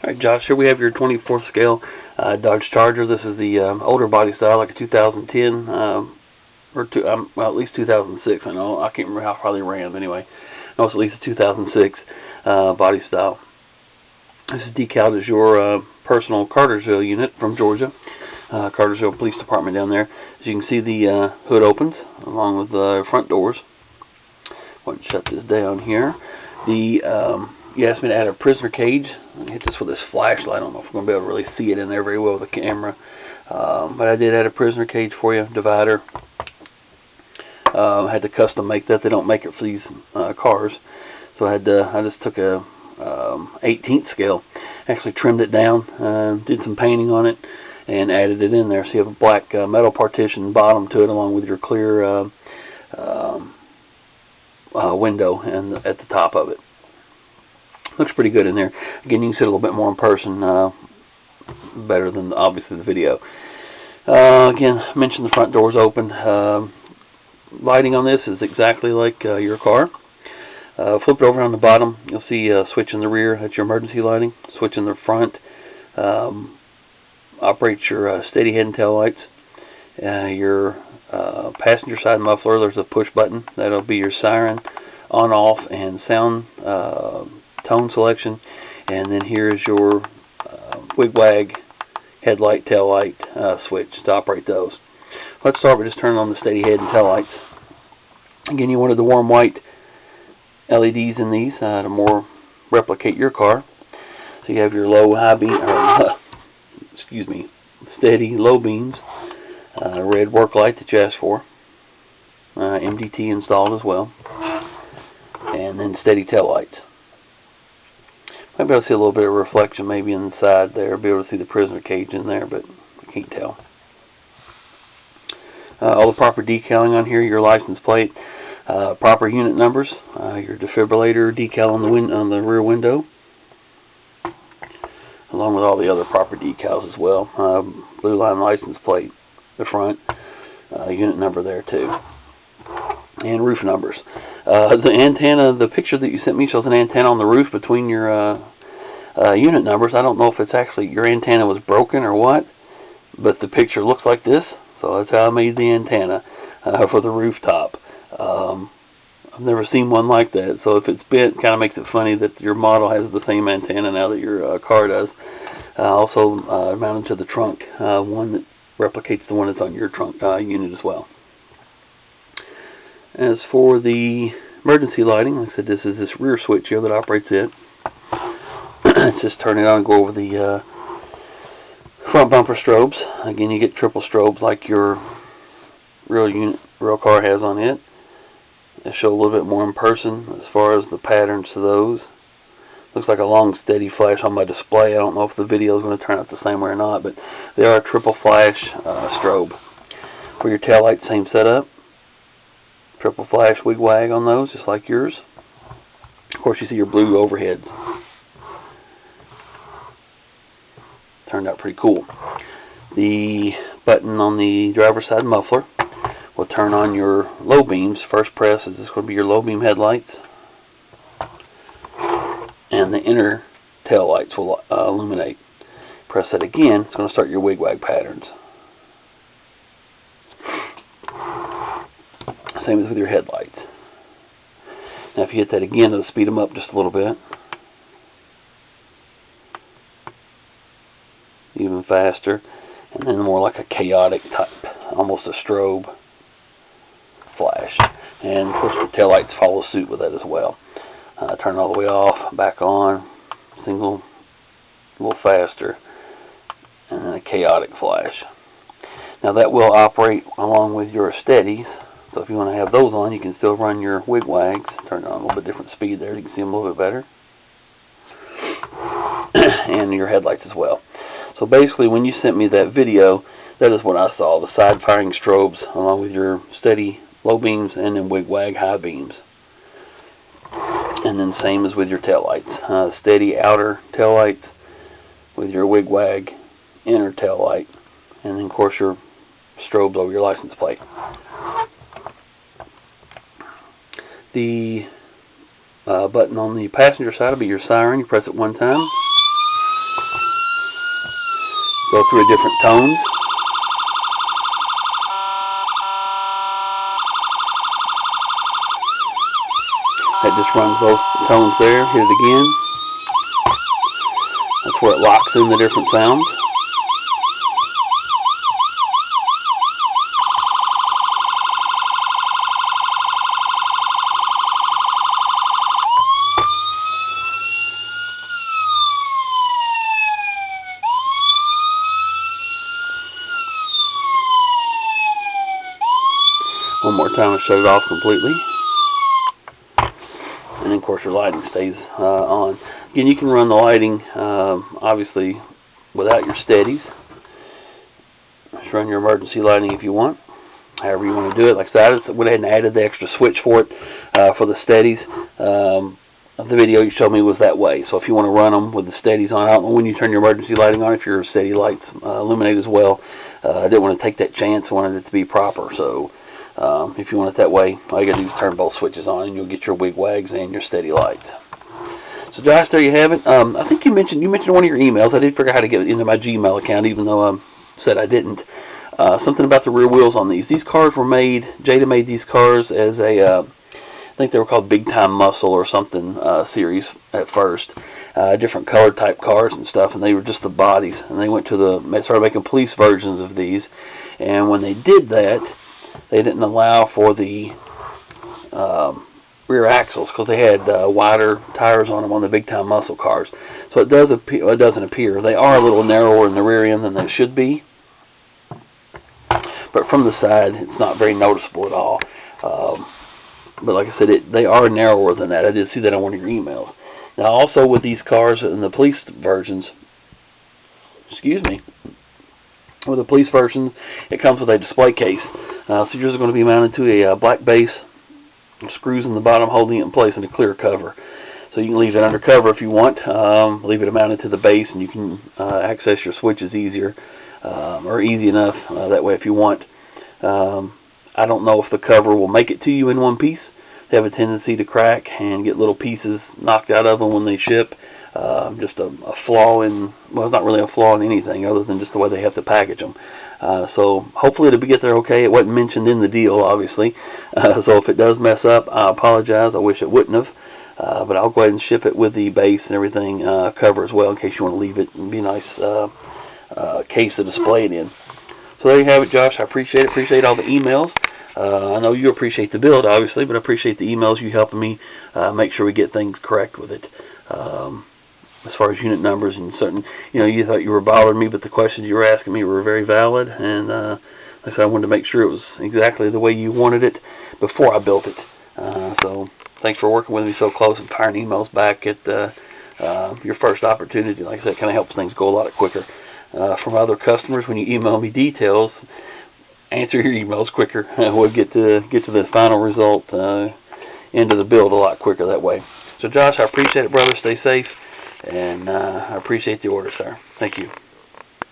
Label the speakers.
Speaker 1: Alright, Josh, here we have your 24th scale Dodge Charger. This is the older body style, like a 2010, well, at least 2006. I know, I can't remember how far they ran, but anyway, I know it's at least a 2006 body style. This is decaled as your personal Cartersville unit from Georgia, Cartersville Police Department down there. As you can see, the hood opens along with the front doors. I want to shut this down here. You asked me to add a prisoner cage. I hit this with this flashlight. I don't know if we're going to be able to really see it in there very well with the camera. But I did add a prisoner cage for you, divider. I had to custom make that. They don't make it for these cars. So I just took a 18th scale, actually trimmed it down, did some painting on it, and added it in there. So you have a black metal partition bottom to it, along with your clear window and at the top of it. Looks pretty good in there. Again, you can see it a little bit more in person, better than obviously the video. Again, I mentioned the front door's open. Lighting on this is exactly like your car. Flip it over on the bottom. You'll see a switch in the rear. That's your emergency lighting. Switch in the front. Operates your steady head and tail lights. Your passenger side muffler, there's a push button. That'll be your siren, on, off, and sound tone selection. And then here's your wig-wag headlight, tail light switch to operate those. Let's start with just turning on the steady head and tail lights. Again, you wanted the warm white LEDs in these to more replicate your car. So you have your low, high beam, steady, low beams, red work light that you asked for, MDT installed as well, and then steady tail lights. Might be able to see a little bit of reflection maybe inside there, be able to see the prisoner cage in there, but I can't tell. All the proper decaling on here, your license plate, proper unit numbers, your defibrillator decal on the rear window, along with all the other proper decals as well. Blue line license plate, the front, unit number there too, and roof numbers. The antenna, the picture that you sent me shows an antenna on the roof between your unit numbers. I don't know if it's actually your antenna was broken or what, but the picture looks like this, so that's how I made the antenna for the rooftop. I've never seen one like that, so if it's bent, it kind of makes it funny that your model has the same antenna now that your car does. Also mounted to the trunk, one that replicates the one that's on your trunk unit as well. As for the emergency lighting, like I said, this is this rear switch here that operates it. Let's just turn it on and go over the front bumper strobes. Again, you get triple strobes like your real car has on it. They show a little bit more in person as far as the patterns to those. Looks like a long steady flash on my display. I don't know if the video is going to turn out the same way or not, but they are a triple flash strobe. For your taillight, same setup. Triple flash wig-wag on those, just like yours. Of course, you see your blue overheads. Turned out pretty cool. The button on the driver's side muffler will turn on your low beams. First press is this going to be your low beam headlights, and the inner tail lights will illuminate. Press that again, it's going to start your wig-wag patterns. Same as with your headlights. Now if you hit that again, it'll speed them up just a little bit. Even faster. And then more like a chaotic type, almost a strobe flash. And of course the tail lights follow suit with that as well. Turn it all the way off, back on, single, a little faster, and then a chaotic flash. Now that will operate along with your steadies. So if you want to have those on, you can still run your wig-wags. Turn it on a little bit different speed there. You can see them a little bit better. And your headlights as well. So basically, when you sent me that video, that is what I saw. The side-firing strobes along with your steady low beams and then wig-wag high beams. And then same as with your taillights. Steady outer taillights with your wig-wag inner taillight. And then, of course, your strobes over your license plate. The button on the passenger side will be your siren. You press it one time. go through different tones. That just runs those tones there. Hit it again. That's where it locks in the different sounds. One more time and shut it off completely. And then, of course, your lighting stays on. Again, you can run the lighting, obviously, without your steadies. Just run your emergency lighting if you want. However you want to do it. Like I said, I just went ahead and added the extra switch for it, for the steadies. The video you showed me was that way. So if you want to run them with the steadies on, I don't know when you turn your emergency lighting on, if your steady lights illuminate as well. I didn't want to take that chance. I wanted it to be proper. So if you want it that way, all you got to do is turn both switches on, and you'll get your wig wags and your steady light. So Josh, there you have it. I think you mentioned in one of your emails. I did figure out how to get it into my Gmail account, even though I said I didn't. Something about the rear wheels on these. These cars were made. JADA made these cars as a, I think they were called Big Time Muscle or something series at first. Different color type cars and stuff, and they were just the bodies. And they started making police versions of these. And when they did that, they didn't allow for the rear axles because they had wider tires on them on the Big Time Muscle cars. So it doesn't appear. They are a little narrower in the rear end than they should be. But from the side, it's not very noticeable at all. But like I said, they are narrower than that. I did see that on one of your emails. Now, also with these cars in the police versions, with the police versions, it comes with a display case. So yours are going to be mounted to a black base, screws in the bottom holding it in place, and a clear cover. So you can leave it under cover if you want. Leave it mounted to the base, and you can access your switches easier, or easy enough that way if you want. I don't know if the cover will make it to you in one piece. They have a tendency to crack and get little pieces knocked out of them when they ship. Just a flaw in, well, it's not really a flaw in anything other than just the way they have to package them. So hopefully it'll get there okay. It wasn't mentioned in the deal, obviously. So if it does mess up, I apologize. I wish it wouldn't have. But I'll go ahead and ship it with the base and everything cover as well in case you want to leave it. It'd be a nice case to display it in. So there you have it, Josh. I appreciate it. Appreciate all the emails. I know you appreciate the build, obviously, but I appreciate the emails, you helping me make sure we get things correct with it. As far as unit numbers and certain, you thought you were bothering me, but the questions you were asking me were very valid, and like I said, I wanted to make sure it was exactly the way you wanted it before I built it. So thanks for working with me so close and firing emails back at your first opportunity. Like I said, it kind of helps things go a lot quicker. From other customers, when you email me details, answer your emails quicker. We'll get to the final result into the build a lot quicker that way. So Josh, I appreciate it, brother. Stay safe, and I appreciate the order, sir. Thank you.